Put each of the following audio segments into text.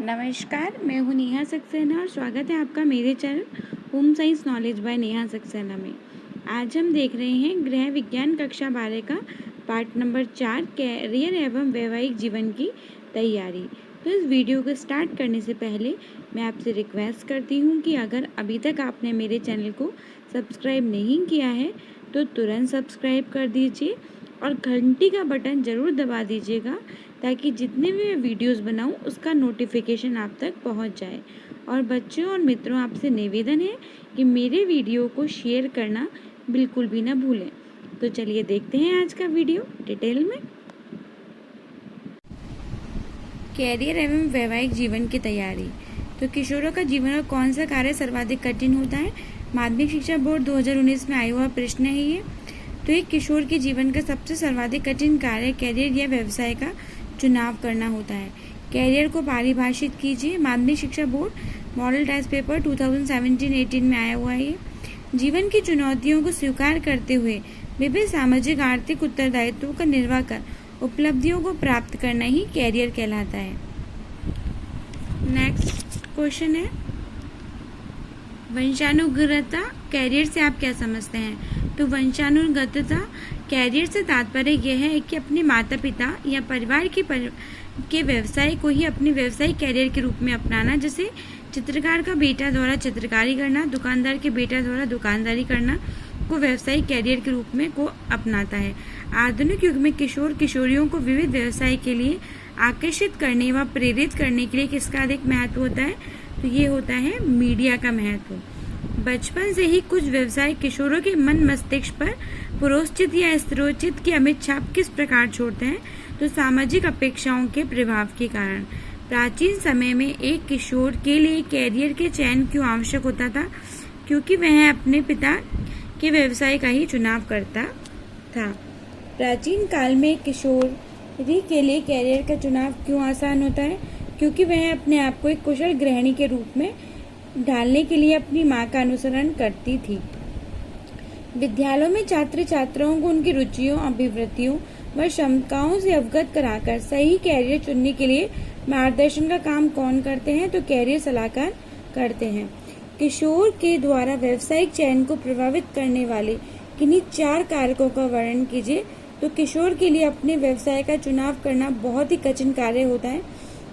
नमस्कार, मैं हूँ नेहा सक्सेना और स्वागत है आपका मेरे channel home science knowledge by Neha Saxena में। आज हम देख रहे हैं गृह विज्ञान कक्षा 12 का पार्ट नंबर 4 कैरियर एवं वैवाहिक जीवन की तैयारी। तो इस वीडियो को स्टार्ट करने से पहले मैं आपसे रिक्वेस्ट करती हूँ कि अगर अभी तक आपने मेरे चैनल को सब्सक्राइब नहीं किया है तो तुरंत सब्सक्राइब कर दीजिए और घंटी का बटन ज़रूर दबा दीजिएगा ताकि जितने भी मैं वीडियोस बनाऊं उसका नोटिफिकेशन आप तक पहुंच जाए। और बच्चों और मित्रों, आपसे निवेदन है कि मेरे वीडियो को शेयर करना बिल्कुल भी ना भूलें। तो चलिए देखते हैं आज का वीडियो डिटेल में। कैरियर एवं वैवाहिक जीवन की तैयारी। तो किशोरों का जीवन और कौन सा कार्य सर्वाधिक कठिन होता है? माध्यमिक शिक्षा बोर्ड 2019 में आया हुआ प्रश्न है ये। तो एक किशोर के जीवन का सबसे सर्वाधिक कठिन कार्य कैरियर या व्यवसाय का चुनाव करना होता है। कैरियर को परिभाषित कीजिए। माध्यमिक शिक्षा बोर्ड मॉडल टेस्ट पेपर 2017-18 में आया हुआ है। जीवन की चुनौतियों को स्वीकार करते हुए विभिन्न सामाजिक आर्थिक उत्तरदायित्वों का निर्वाह कर उपलब्धियों को प्राप्त करना ही कैरियर कहलाता है। नेक्स्ट क्वेश्चन है, वंशानुगतता कैरियर से आप क्या समझते हैं? तो वंशानुगतता कैरियर से तात्पर्य यह है कि अपने माता पिता या परिवार के व्यवसाय को ही अपने व्यावसायिक कैरियर के रूप में अपनाना। जैसे चित्रकार का बेटा द्वारा चित्रकारी करना, दुकानदार के बेटा द्वारा दुकानदारी करना को व्यावसायिक कैरियर के रूप में को अपनाता है। आधुनिक युग में किशोर किशोरियों को विविध व्यवसाय के लिए आकर्षित करने व प्रेरित करने के लिए किसका अधिक महत्व होता है? तो ये होता है मीडिया का महत्व। बचपन से ही कुछ व्यवसाय किशोरों के मन मस्तिष्क पर पुरोचित या स्थिरोचित की अमिट छाप किस प्रकार छोड़ते हैं? तो सामाजिक अपेक्षाओं के प्रभाव के कारण। प्राचीन समय में एक किशोर के लिए कैरियर के चयन क्यों आवश्यक होता था? क्योंकि वह अपने पिता के व्यवसाय का ही चुनाव करता था। प्राचीन काल में किशोरी के लिए कैरियर का चुनाव क्यों आसान होता है? क्योंकि वह अपने आप को एक कुशल गृहिणी के रूप में ढालने के लिए अपनी मां का अनुसरण करती थी। विद्यालयों में छात्र छात्राओं को उनकी रुचियों, अभिवृत्तियों व क्षमताओं से अवगत कराकर सही कैरियर चुनने के लिए मार्गदर्शन का काम कौन करते हैं? तो कैरियर सलाहकार करते हैं। किशोर के द्वारा व्यावसायिक चयन को प्रभावित करने वाले किन्हीं 4 कारकों का वर्णन कीजिए। तो किशोर के लिए अपने व्यवसाय का चुनाव करना बहुत ही कठिन कार्य होता है।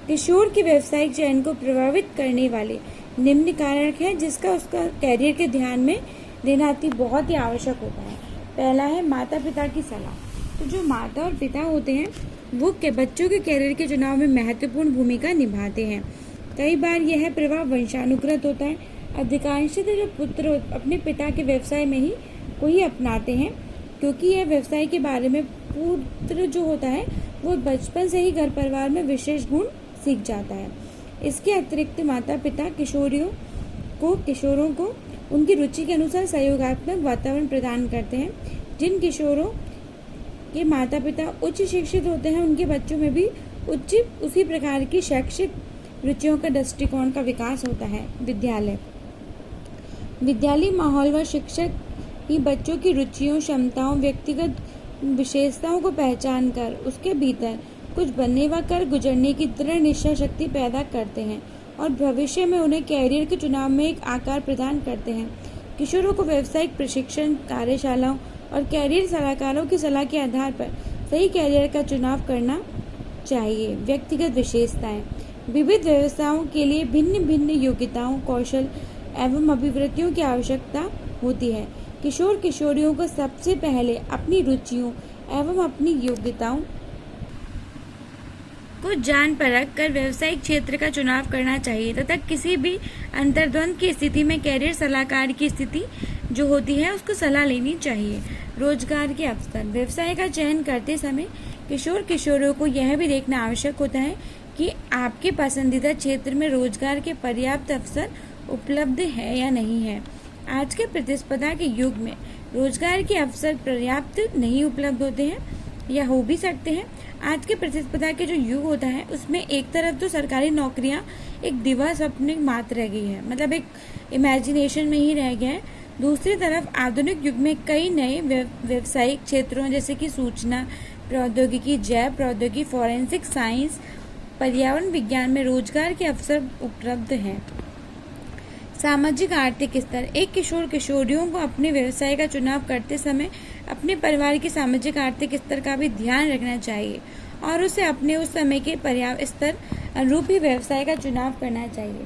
किशोर के व्यावसायिक चयन को प्रभावित करने वाले निम्न कारक है जिसका उसका कैरियर के ध्यान में देना अति बहुत ही आवश्यक होता है। पहला है माता पिता की सलाह। तो जो माता और पिता होते हैं वो बच्चों के कैरियर के चुनाव में महत्वपूर्ण भूमिका निभाते हैं। कई बार यह प्रभाव वंशानुगत होता है। अधिकांशतः जो पुत्र अपने पिता के व्यवसाय में ही को ही अपनाते हैं, क्योंकि यह व्यवसाय के बारे में पुत्र जो होता है वो बचपन से ही घर परिवार में विशेष गुण सीख जाता है। इसके अतिरिक्त माता पिता किशोरों को उनकी रुचि के अनुसार सहयोगात्मक वातावरण प्रदान करते हैं। जिन किशोरों के माता पिता उच्च शिक्षित होते हैं उनके बच्चों में भी उसी प्रकार की शैक्षिक रुचियों का दृष्टिकोण का विकास होता है। विद्यालय माहौल व शिक्षक ही बच्चों की रुचियों, क्षमताओं, व्यक्तिगत विशेषताओं को पहचान कर उसके भीतर कुछ बनने व कर गुजरने की दृढ़ निश्चय शक्ति पैदा करते हैं और भविष्य में उन्हें कैरियर के चुनाव में एक आकार प्रदान करते हैं। किशोरों को व्यावसायिक प्रशिक्षण कार्यशालाओं और कैरियर सलाहकारों की सलाह के आधार पर सही कैरियर का चुनाव करना चाहिए। व्यक्तिगत विशेषताएं। विविध व्यवसायों के लिए भिन्न भिन्न योग्यताओं, कौशल एवं अभिवृत्तियों की आवश्यकता होती है। किशोर किशोरियों को सबसे पहले अपनी रुचियों एवं अपनी योग्यताओं को जान परख कर व्यवसायिक क्षेत्र का चुनाव करना चाहिए तथा किसी भी अंतर्द्वंद की स्थिति में कैरियर सलाहकार की स्थिति जो होती है उसको सलाह लेनी चाहिए। रोजगार के अवसर। व्यवसाय का चयन करते समय किशोर किशोरियों को यह भी देखना आवश्यक होता है कि आपके पसंदीदा क्षेत्र में रोजगार के पर्याप्त अवसर उपलब्ध है या नहीं है। आज के प्रतिस्पर्धा के युग में रोजगार के अवसर पर्याप्त नहीं उपलब्ध होते हैं या हो भी सकते हैं। आज के प्रतिस्पर्धा के जो युग होता है उसमें एक तरफ तो सरकारी नौकरियां एक दिवा सपने मात्र रह गई है, मतलब एक इमेजिनेशन में ही रह गया है। दूसरी तरफ आधुनिक युग में कई नए व्यावसायिक क्षेत्रों जैसे कि सूचना प्रौद्योगिकी, जैव प्रौद्योगिकी, फॉरेंसिक साइंस पर्यावरण विज्ञान में रोजगार के अवसर उपलब्ध हैं। सामाजिक आर्थिक स्तर। एक किशोर किशोरियों को अपने व्यवसाय का चुनाव करते समय अपने परिवार के सामाजिक आर्थिक स्तर का भी ध्यान रखना चाहिए और उसे अपने उस समय के पर्यावरण स्तर अनुरूप ही व्यवसाय का चुनाव करना चाहिए।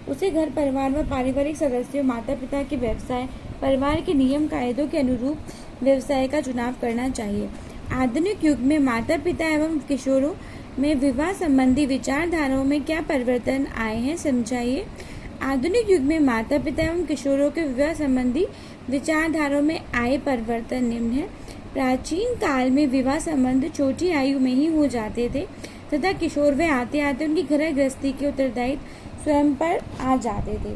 उसे घर परिवार व पारिवारिक सदस्यों, माता पिता के व्यवसाय, परिवार के नियम कायदों के अनुरूप व्यवसाय का चुनाव करना चाहिए। आधुनिक युग में माता पिता एवं किशोरों में विवाह संबंधी विचारधाराओं में क्या परिवर्तन आए हैं, समझाइए। आधुनिक युग में माता पिता एवं किशोरों के विवाह संबंधी विचारधाराओं में आए परिवर्तन निम्न है। प्राचीन काल में विवाह संबंध छोटी आयु में ही हो जाते थे तथा किशोर वे आते आते उनकी घर गृहस्थी के उत्तरदायित्व स्वयं पर आ जाते थे।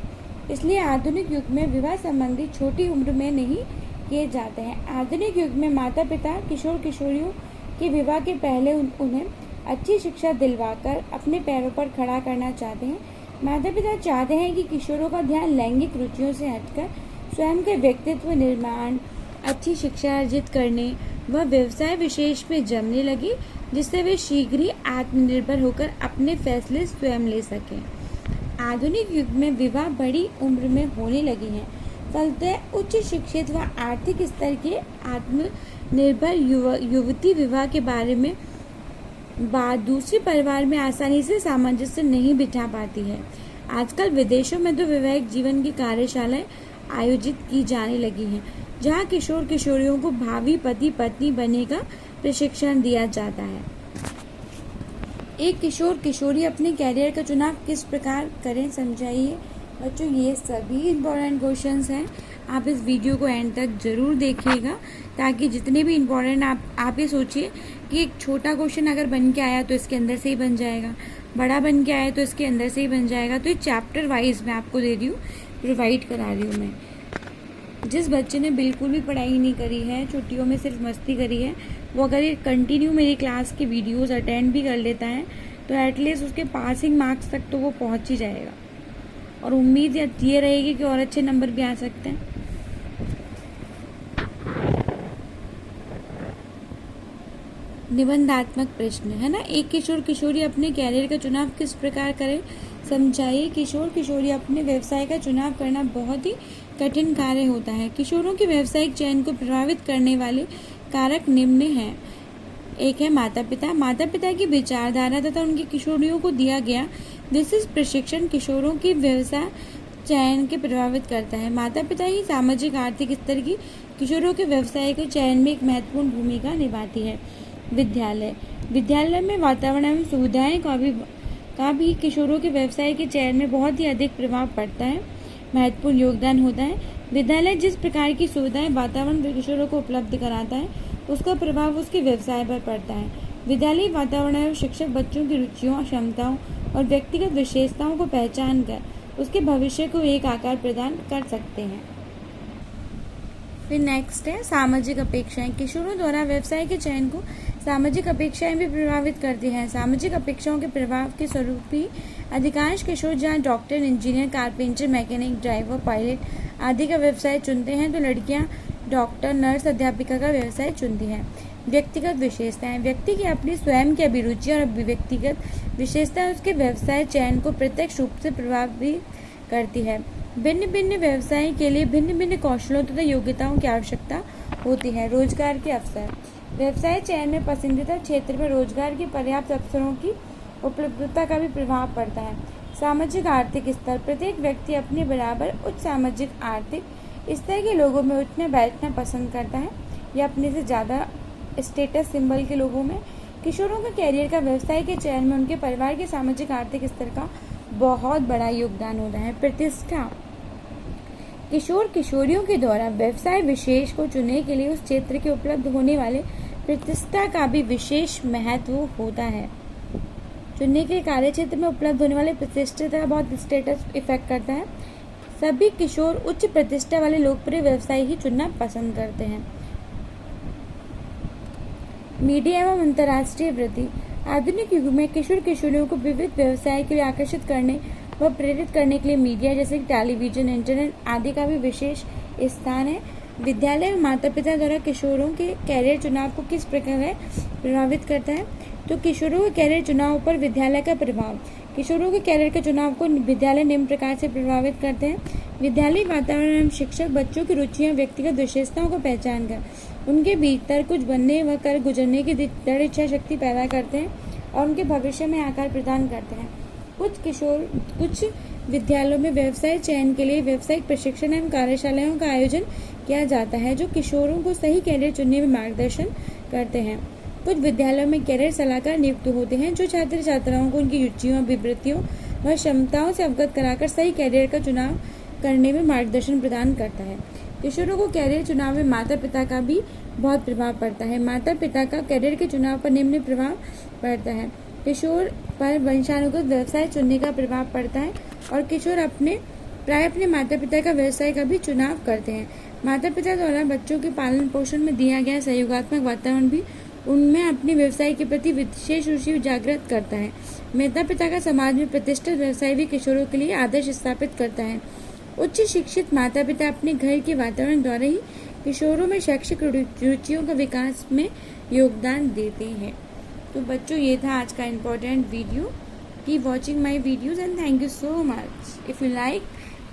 इसलिए आधुनिक युग में विवाह संबंधी छोटी उम्र में नहीं किए जाते हैं। आधुनिक युग में माता पिता किशोर किशोरियों के विवाह के पहले उन्हें अच्छी शिक्षा दिलवाकर अपने पैरों पर खड़ा करना चाहते हैं। माता पिता चाहते हैं कि किशोरों का ध्यान लैंगिक रुचियों से हटकर स्वयं के व्यक्तित्व निर्माण, अच्छी शिक्षा अर्जित करने व व्यवसाय विशेष में जमने लगे, जिससे वे शीघ्र ही आत्मनिर्भर होकर अपने फैसले स्वयं ले सकें। आधुनिक युग में विवाह बड़ी उम्र में होने लगे हैं, फलतः उच्च शिक्षित व आर्थिक स्तर के आत्मनिर्भर युवती विवाह के बारे में बात दूसरे परिवार में आसानी से सामंजस्य नहीं बिठा पाती है। आजकल विदेशों में तो वैवाहिक जीवन की कार्यशालाएं आयोजित की जाने लगी हैं, जहां किशोर किशोरियों को भावी पति पत्नी बनने का प्रशिक्षण दिया जाता है। एक किशोर किशोरी अपने कैरियर का चुनाव किस प्रकार करें, समझाइए। बच्चों, ये सभी इम्पोर्टेंट क्वेश्चंस हैं। आप इस वीडियो को एंड तक जरूर देखिएगा ताकि जितने भी इम्पोर्टेंट आप ये सोचिए कि एक छोटा क्वेश्चन अगर बन के आया तो इसके अंदर से ही बन जाएगा, बड़ा बन के आया तो इसके अंदर से ही बन जाएगा। तो ये चैप्टर वाइज मैं आपको दे रही हूँ, प्रोवाइड करा रही हूँ मैं। जिस बच्चे ने बिल्कुल भी पढ़ाई नहीं करी है, छुट्टियों में सिर्फ मस्ती करी है, वो अगर ये कंटिन्यू मेरी क्लास के वीडियोस अटेंड भी कर लेता है तो एटलीस्ट उसके पासिंग मार्क्स तक तो वो पहुंच ही जाएगा और उम्मीद ये रहेगी कि और अच्छे नंबर भी आ सकते हैं। निबंधात्मक प्रश्न है ना। एक किशोर किशोरी अपने कैरियर का चुनाव किस प्रकार करे, समझाइए। किशोर किशोरी अपने व्यवसाय का चुनाव करना बहुत ही कठिन कार्य होता है। किशोरों के व्यावसायिक चयन को प्रभावित करने वाले कारक निम्न हैं। एक है माता पिता। माता पिता की विचारधारा तथा उनकी किशोरियों को दिया गया विशिष्ट प्रशिक्षण किशोरों की व्यवसाय चयन के प्रभावित करता है। माता पिता ही सामाजिक आर्थिक स्तर की किशोरों के व्यवसाय के चयन में एक महत्वपूर्ण भूमिका निभाती है। विद्यालय में वातावरण एवं सुविधाएं का भी किशोरों के व्यवसाय के चयन में बहुत ही अधिक प्रभाव पड़ता है, महत्वपूर्ण योगदान होता है। विद्यालय जिस प्रकार की सुविधाएं वातावरण किशोरों को उपलब्ध कराता है, उसका प्रभाव उसके व्यवसाय पर पड़ता है। विद्यालय वातावरण एवं शिक्षक बच्चों की रुचियों, क्षमताओं और व्यक्तिगत विशेषताओं को पहचान कर उसके भविष्य को एक आकार प्रदान कर सकते हैं। फिर नेक्स्ट है सामाजिक अपेक्षाएं। किशोरों द्वारा व्यवसाय के चयन को सामाजिक अपेक्षाएं भी प्रभावित करती हैं। सामाजिक अपेक्षाओं के प्रभाव के स्वरूप ही अधिकांश किशोर जहां doctor, engineer, carpenter, mechanic, driver, pilot आदि का व्यवसाय चुनते हैं, तो लड़कियां डॉक्टर, नर्स, अध्यापिका का व्यवसाय चुनती हैं। व्यक्तिगत विशेषताएं। व्यक्ति की अपनी स्वयं की अभिरुचि और व्यक्तिगत विशेषताएं उसके व्यवसाय चयन को प्रत्यक्ष रूप से प्रभावित करती है। भिन्न भिन्न व्यवसाय के लिए भिन्न भिन्न कौशलों तथा योग्यताओं की आवश्यकता होती है। रोजगार के अवसर। व्यवसाय चयन में पसंदीदा क्षेत्र में रोजगार के पर्याप्त अवसरों की उपलब्धता का भी प्रभाव पड़ता है। सामाजिक आर्थिक स्तर। प्रत्येक व्यक्ति अपने बराबर उच्च सामाजिक आर्थिक स्तर के लोगों में उठना बैठना पसंद करता है या अपने से ज़्यादा स्टेटस सिंबल के लोगों में। किशोरों का कैरियर का व्यवसाय के चयन में उनके परिवार के सामाजिक आर्थिक स्तर का बहुत बड़ा योगदान होता है। प्रतिष्ठा। किशोर किशोरियों के द्वारा व्यवसाय विशेष को चुनने के लिए उस क्षेत्र के उपलब्ध होने वाले प्रतिष्ठा का भी विशेष महत्व होता है। चुनने के कार्य क्षेत्र में उपलब्ध होने वाले प्रतिष्ठा का बहुत स्टेटस इफेक्ट करता है। सभी किशोर उच्च प्रतिष्ठा वाले लोकप्रिय व्यवसाय ही चुनना पसंद करते हैं। मीडिया एवं अंतर्राष्ट्रीय वृद्धि। आधुनिक युग में किशोर किशोरियों को विविध व्यवसाय के लिए आकर्षित करने व प्रेरित करने के लिए मीडिया जैसे टेलीविजन, इंटरनेट आदि का भी विशेष स्थान है। विद्यालय और माता पिता द्वारा किशोरों के कैरियर चुनाव को किस प्रकार प्रभावित करता है, तो किशोरों के कैरियर चुनाव पर विद्यालय का प्रभाव। किशोरों के कैरियर के चुनाव को विद्यालय निम्न प्रकार से प्रभावित करते हैं। विद्यालय वातावरण एवं शिक्षक बच्चों की रुचियां, व्यक्तिगत विशेषताओं को पहचान कर उनके भीतर कुछ बनने व कर गुजरने की दृढ़ इच्छा शक्ति पैदा करते हैं और उनके भविष्य में आकार प्रदान करते हैं। कुछ विद्यालयों में व्यवसाय चयन के लिए व्यावसायिक प्रशिक्षण एवं कार्यशालाओं का आयोजन किया जाता है जो किशोरों को सही कैरियर चुनने में मार्गदर्शन करते हैं। कुछ विद्यालयों में कैरियर सलाहकार नियुक्त होते हैं जो छात्र छात्राओं को उनकी रुचियों, विवृत्तियों व क्षमताओं से अवगत कराकर सही कैरियर का चुनाव करने में मार्गदर्शन प्रदान करता है। किशोरों को कैरियर चुनाव में माता पिता का भी बहुत प्रभाव पड़ता है। माता पिता का कैरियर के चुनाव पर निम्न प्रभाव पड़ता है। किशोर पर वंशानुगत व्यवसाय चुनने का प्रभाव पड़ता है और किशोर प्राय अपने माता पिता का व्यवसाय का भी चुनाव करते हैं। माता पिता द्वारा बच्चों के पालन पोषण में दिया गया सहयोगात्मक वातावरण भी उनमें अपने व्यवसाय के प्रति विशेष रुचि जागृत करता है। माता पिता का समाज में प्रतिष्ठित व्यवसाय भी किशोरों के लिए आदर्श स्थापित करता है। उच्च शिक्षित माता पिता अपने घर के वातावरण द्वारा ही किशोरों में शैक्षिक रुचियों का विकास में योगदान देते हैं। तो बच्चों, ये था आज का important video. Keep watching my videos and thank you so much. If you like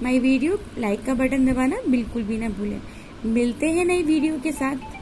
my video, like का बटन दबाना बिल्कुल भी ना भूलें। मिलते हैं नई वीडियो के साथ।